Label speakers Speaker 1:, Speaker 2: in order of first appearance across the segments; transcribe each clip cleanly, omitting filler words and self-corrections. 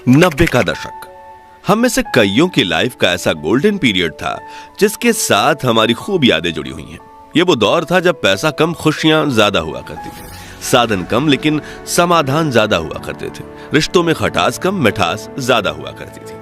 Speaker 1: 90 का दशक हम में से कईयों की लाइफ का ऐसा गोल्डन पीरियड था जिसके साथ हमारी खूब यादें जुड़ी हुई हैं। ये वो दौर था जब पैसा कम, खुशियां ज्यादा हुआ करती थी, साधन कम लेकिन समाधान ज्यादा हुआ करते थे, रिश्तों में खटास कम, मिठास ज्यादा हुआ करती थी।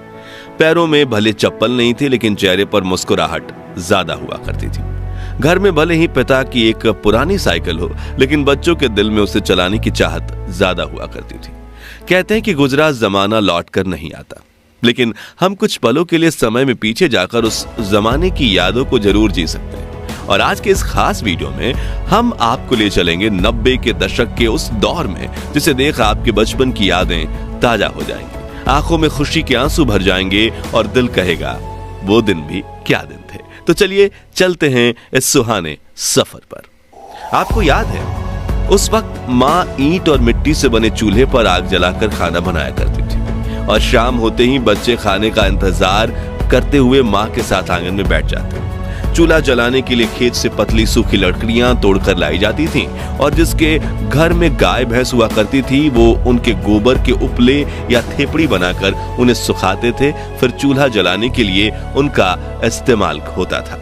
Speaker 1: पैरों में भले चप्पल नहीं थी लेकिन चेहरे पर मुस्कुराहट ज्यादा हुआ करती थी। घर में भले ही पिता की एक पुरानी साइकिल हो लेकिन बच्चों के दिल में उसे चलाने की चाहत ज्यादा हुआ करती थी। कहते हैं कि गुजरा जमाना लौट कर नहीं आता, लेकिन हम कुछ पलों के लिए समय में पीछे जाकर उस जमाने की यादों को जरूर जी सकते हैं। और आज के इस खास वीडियो में हम आपको ले चलेंगे 90 के दशक के उस दौर में जिसे देख आपके बचपन की यादें ताजा हो जाएंगी, आंखों में खुशी के आंसू भर जाएंगे और दिल कहेगा वो दिन भी क्या दिन थे। तो चलिए चलते हैं इस सुहाने सफर पर। आपको याद है उस वक्त माँ ईंट और मिट्टी से बने चूल्हे पर आग जलाकर खाना बनाया करती थी और शाम होते ही बच्चे खाने का इंतजार करते हुए माँ के साथ आंगन में बैठ जाते। चूल्हा जलाने के लिए खेत से पतली सूखी लकड़ियां तोड़कर लाई जाती थीं और जिसके घर में गाय भैंस हुआ करती थी वो उनके गोबर के उपले या थेपड़ी बनाकर उन्हें सुखाते थे। फिर चूल्हा जलाने के लिए उनका इस्तेमाल होता था।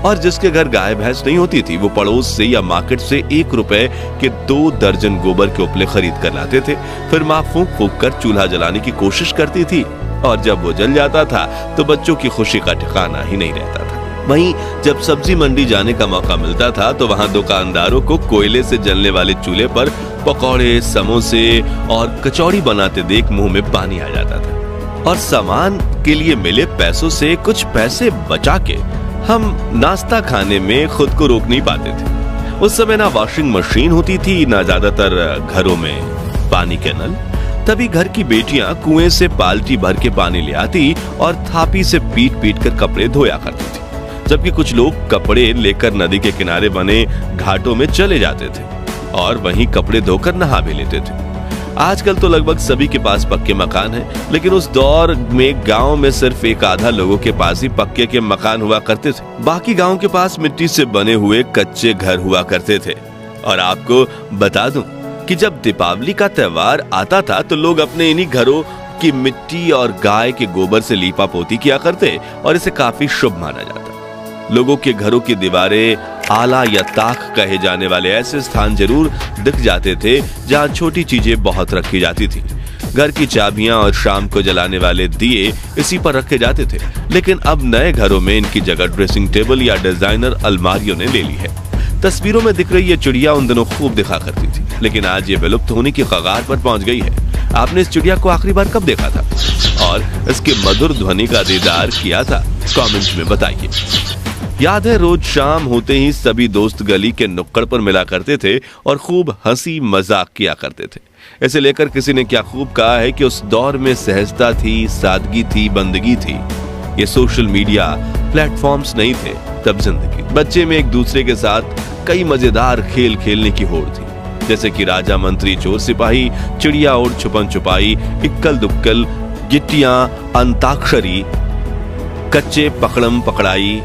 Speaker 1: और जिसके घर गाय भैंस नहीं होती थी वो पड़ोस से या मार्केट से 1 रुपए के 2 दर्जन गोबर के उपले खरीद कर लाते थे। फिर माँ फूंक फूंक कर चूल्हा जलाने की कोशिश करती थी और जब वो जल जाता था तो बच्चों की खुशी का ठिकाना ही नहीं रहता था। वहीं जब सब्जी मंडी जाने का मौका मिलता था तो वहां दुकानदारों को कोयले से जलने वाले चूल्हे पर पकौड़े, समोसे और कचौड़ी बनाते देख मुंह में पानी आ जाता था। और सामान के लिए मिले पैसों से कुछ पैसे बचा के हम नाश्ता खाने में खुद को रोक नहीं पाते थे। उस समय ना वॉशिंग मशीन होती थी, ना ज्यादातर घरों में पानी के नल। तभी घर की बेटियां कुएं से बाल्टी भर के पानी ले आती और थापी से पीट पीट कर कपड़े धोया करती थी, जबकि कुछ लोग कपड़े लेकर नदी के किनारे बने घाटों में चले जाते थे और वहीं कपड़े धोकर नहा भी लेते थे। आजकल तो लगभग सभी के पास पक्के मकान हैं, लेकिन उस दौर में गांव में सिर्फ एक आधा लोगों के पास ही पक्के के मकान हुआ करते थे। बाकी गांव के पास मिट्टी से बने हुए कच्चे घर हुआ करते थे। और आपको बता दूं कि जब दीपावली का त्योहार आता था तो लोग अपने इन्हीं घरों की मिट्टी और गाय के गोबर से लीपा पोती किया करते और इसे काफी शुभ माना जाता। लोगों के घरों की दीवारें आला या ताक कहे जाने वाले ऐसे स्थान जरूर दिख जाते थे जहां छोटी चीजें बहुत रखी जाती थी। घर की चाबियां और शाम को जलाने वाले दिए इसी पर रखे जाते थे, लेकिन अब नए घरों में इनकी जगह ड्रेसिंग टेबल या डिजाइनर अलमारियों ने ले ली है। तस्वीरों में दिख रही ये चिड़िया उन दिनों खूब दिखा करती थी, लेकिन आज ये विलुप्त होने की कगार पर पहुंच गई है। आपने इस चिड़िया को आखिरी बार कब देखा था और इसके मधुर ध्वनि का दीदार किया था? कमेंट्स में बताइए। याद है रोज शाम होते ही सभी दोस्त गली के नुक्कड़ पर मिला करते थे और खूब हंसी मजाक किया करते थे। इसे लेकर किसी ने क्या खूब कहा है कि उस दौर में सहजता थी, सादगी थी, बंदगी थी। ये सोशल मीडिया प्लेटफॉर्म्स नहीं थे तब जिंदगी। बच्चे में एक दूसरे के साथ कई मजेदार खेल खेलने की होड़ थी, जैसे कि राजा मंत्री चोर सिपाही, चिड़िया और छुपन छुपाई, इक्कल दुक्कल, गिट्टियां, अंताक्षरी, कच्चे पकड़म पकड़ाई,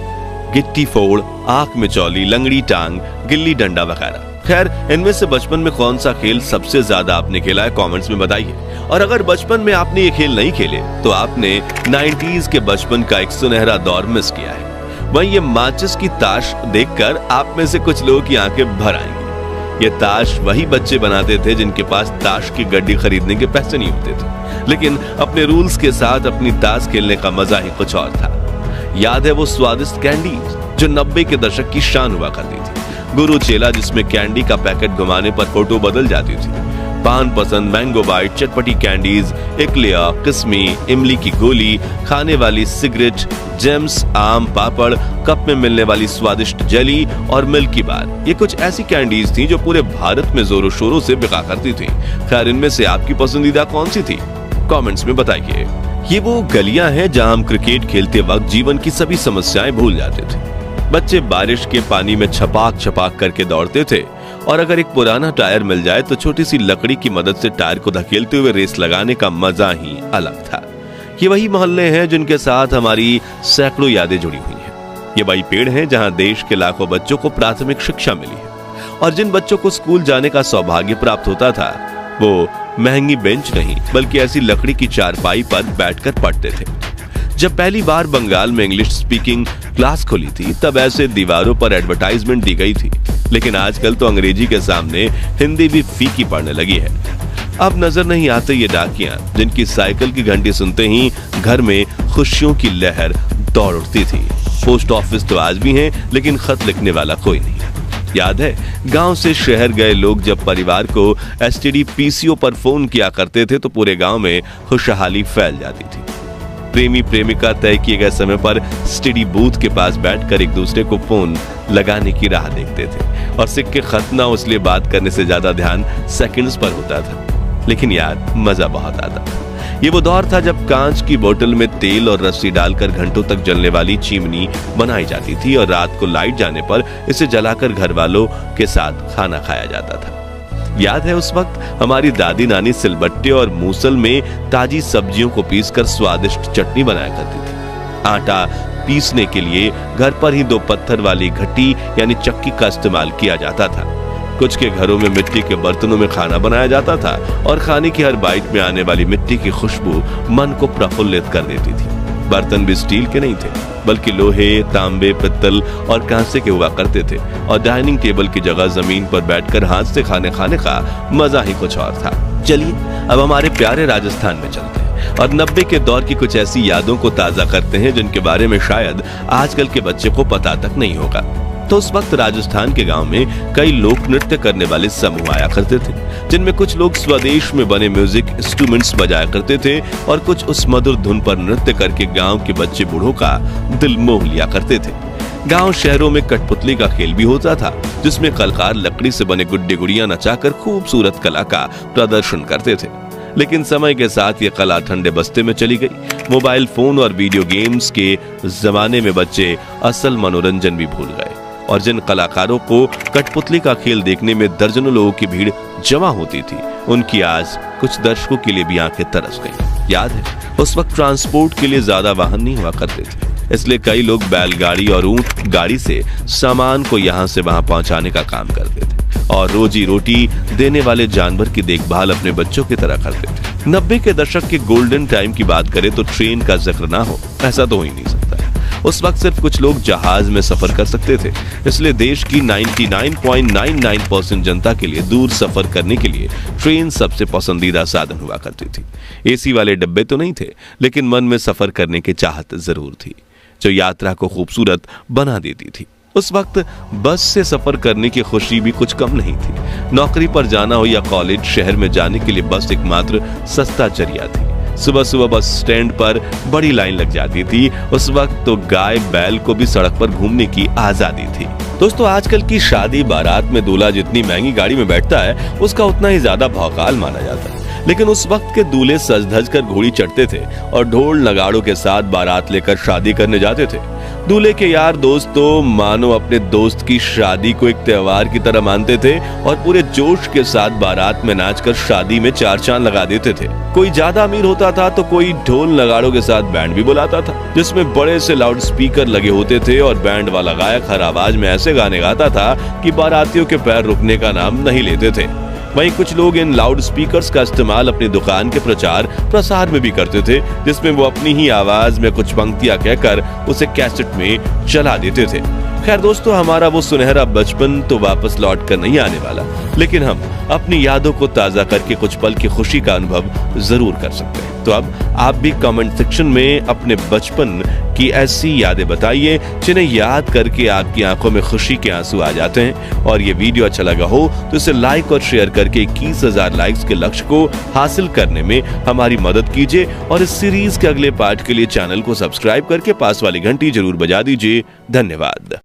Speaker 1: गिट्टी फोड़, आंख में चौली, लंगड़ी टांग, गिल्ली डंडा वगैरह। खैर, इनमें से बचपन में कौन सा खेल सबसे ज्यादा आपने खेला है? कमेंट्स में बताइए। और अगर बचपन में आपने ये खेल नहीं खेले तो आपने 90s के बचपन का एक सुनहरा दौर मिस किया है। वहीं ये माचिस की ताश देखकर आप में से कुछ लोगों की आंखें भर आएंगी। ये ताश वही बच्चे बनाते थे जिनके पास ताश की गड्डी खरीदने के पैसे नहीं होते थे, लेकिन अपने रूल्स के साथ अपनी ताश खेलने का मजा ही कुछ और था। याद है वो स्वादिष्ट कैंडी जो 90 के दशक की शान हुआ करती थी? गुरु चेला जिसमें कैंडी का पैकेट घुमाने पर फोटो बदल जाती थी, पान पसंद, मैंगो बाइट, चटपटी कैंडीज, इकलिया, किस्मी, इमली की गोली, खाने वाली सिगरेट, जेम्स, आम पापड़, कप में मिलने वाली स्वादिष्ट जेली और मिल्की बार। ये कुछ ऐसी कैंडीज थी जो पूरे भारत में जोरों शोरों से बिका करती थी। खैर, इनमें से आपकी पसंदीदा कौन सी थी? कमेंट्स में बताइए। ये वो गलियां हैं जहां हम क्रिकेट खेलते वक्त जीवन की सभी समस्याएं भूल जाते थे। बच्चे बारिश के पानी में छपाक छपाक करके दौड़ते थे और अगर एक पुराना टायर मिल जाए तो छोटी सी लकड़ी की मदद से टायर को धकेलते हुए रेस लगाने का मजा ही अलग था। ये वही मोहल्ले हैं जिनके साथ हमारी सैकड़ों यादें जुड़ी हुई हैं। ये वही पेड़ हैं जहां देश के लाखों बच्चों को प्राथमिक शिक्षा मिली है और जिन बच्चों को स्कूल जाने का सौभाग्य प्राप्त होता था वो महंगी बेंच नहीं बल्कि ऐसी लकड़ी की चारपाई पर बैठकर पढ़ते थे। जब पहली बार बंगाल में इंग्लिश स्पीकिंग क्लास खुली थी तब ऐसे दीवारों पर एडवर्टाइजमेंट दी गई थी, लेकिन आजकल तो अंग्रेजी के सामने हिंदी भी फीकी पड़ने लगी है। अब नजर नहीं आते ये डाकियां जिनकी साइकिल की घंटी सुनते ही घर में खुशियों की लहर दौड़ उठती थी। पोस्ट ऑफिस तो आज भी हैं, लेकिन खत लिखने वाला कोई नहीं। याद है गांव से शहर गए लोग जब परिवार को एसटीडी पीसीओ पर फोन किया करते थे तो पूरे गांव में खुशहाली फैल जाती थी। प्रेमी प्रेमिका तय किए गए समय पर एसटीडी बूथ के पास बैठकर एक दूसरे को फोन लगाने की राह देखते थे और सिक्के खत ना हो इसलिए बात करने से ज्यादा ध्यान सेकंड्स पर होता था, लेकिन यार मजा बहुत आता। ये वो दौर था जब कांच की बोतल में तेल और रस्सी डालकर घंटों तक जलने वाली चिमनी बनाई जाती थी और रात को लाइट जाने पर इसे जलाकर घर वालों के साथ खाना खाया जाता था। याद है उस वक्त हमारी दादी नानी सिलबट्टे और मूसल में ताजी सब्जियों को पीसकर स्वादिष्ट चटनी बनाया करती थी। आटा पीसने के लिए घर पर ही 2 पत्थर वाली घटी यानी चक्की का इस्तेमाल किया जाता था। कुछ के घरों में मिट्टी के बर्तनों में खाना बनाया जाता था और खाने की हर बाइट में आने वाली मिट्टी की खुशबू मन को प्रफुल्लित कर देती थी। बर्तन भी स्टील के नहीं थे बल्कि लोहे, तांबे, पित्तल और कांसे के हुआ करते थे और डाइनिंग टेबल की जगह जमीन पर बैठकर हाथ से खाने का मजा ही कुछ और था। चलिए अब हमारे प्यारे राजस्थान में चलते हैं और 90 के दौर की कुछ ऐसी यादों को ताजा करते हैं जिनके बारे में शायद आजकल के बच्चे को पता तक नहीं होगा। तो उस वक्त राजस्थान के गांव में कई लोक नृत्य करने वाले समूह आया करते थे, जिनमें कुछ लोग स्वदेश में बने म्यूजिक इंस्ट्रूमेंट्स बजाया करते थे और कुछ उस मधुर धुन पर नृत्य करके गांव के बच्चे बूढ़ों का दिल मोह लिया करते थे। गांव शहरों में कठपुतली का खेल भी होता था, जिसमें कलाकार लकड़ी से बने गुड्डे गुड़ियां नचाकर खूबसूरत कला का प्रदर्शन करते थे। लेकिन समय के साथ ये कला ठंडे बस्ते में चली गई। मोबाइल फोन और वीडियो गेम्स के जमाने में बच्चे असल मनोरंजन भी भूल गए और जिन कलाकारों को कठपुतली का खेल देखने में दर्जनों लोगों की भीड़ जमा होती थी, उनकी आज कुछ दर्शकों के लिए भी आंखें तरस गई। याद है उस वक्त ट्रांसपोर्ट के लिए ज्यादा वाहन नहीं हुआ करते थे, इसलिए कई लोग बैलगाड़ी और ऊंट गाड़ी से सामान को यहाँ से वहां पहुंचाने का काम करते थे और रोजी रोटी देने वाले जानवर की देखभाल अपने बच्चों की तरह करते थे। 90 के दशक के गोल्डन टाइम की बात करें तो ट्रेन का जिक्र ना हो ऐसा तो हो ही नहीं सकता। उस वक्त सिर्फ कुछ लोग जहाज में सफर कर सकते थे, इसलिए देश की 99.99% जनता के लिए दूर सफर करने के लिए ट्रेन सबसे पसंदीदा साधन हुआ करती थी। एसी वाले डब्बे तो नहीं थे, लेकिन मन में सफर करने की चाहत जरूर थी, जो यात्रा को खूबसूरत बना देती थी। उस वक्त बस से सफर करने की खुशी भी कुछ कम नहीं थी। नौकरी पर जाना हो या कॉलेज, शहर में जाने के लिए बस एकमात्र सस्ता जरिया थी। सुबह सुबह बस स्टैंड पर बड़ी लाइन लग जाती थी। उस वक्त तो गाय बैल को भी सड़क पर घूमने की आजादी थी। दोस्तों, आजकल की शादी बारात में दूल्हा जितनी महंगी गाड़ी में बैठता है उसका उतना ही ज्यादा भौकाल माना जाता है, लेकिन उस वक्त के दूल्हे सज धज कर घोड़ी चढ़ते थे और ढोल नगाड़ों के साथ बारात लेकर शादी करने जाते थे। दूल्हे के यार दोस्त तो मानो अपने दोस्त की शादी को एक त्योहार की तरह मानते थे और पूरे जोश के साथ बारात में नाचकर शादी में 4 चांद लगा देते थे। कोई ज्यादा अमीर होता था तो कोई ढोल नगाड़ों के साथ बैंड भी बुलाता था, जिसमें बड़े से लाउड स्पीकर लगे होते थे और बैंड वाला गायक हर आवाज में ऐसे गाने गाता था कि बारातियों के पैर रुकने का नाम नहीं लेते थे। वहीं कुछ लोग इन लाउड स्पीकर्स का इस्तेमाल अपनी दुकान के प्रचार प्रसार में भी करते थे, जिसमें वो अपनी ही आवाज में कुछ पंक्तियां कहकर उसे कैसेट में चला देते थे। खैर दोस्तों, हमारा वो सुनहरा बचपन तो वापस लौट कर नहीं आने वाला, लेकिन हम अपनी यादों को ताजा करके कुछ पल की खुशी का अनुभव जरूर कर सकते हैं। तो अब आप भी कमेंट सेक्शन में अपने बचपन की ऐसी यादें बताइए जिन्हें याद करके आपकी आंखों में खुशी के आंसू आ जाते हैं। और ये वीडियो अच्छा लगा हो तो इसे लाइक और शेयर करके 21,000 लाइक्स के लक्ष्य को हासिल करने में हमारी मदद कीजिए और इस सीरीज के अगले पार्ट के लिए चैनल को सब्सक्राइब करके पास वाली घंटी जरूर बजा दीजिए। धन्यवाद।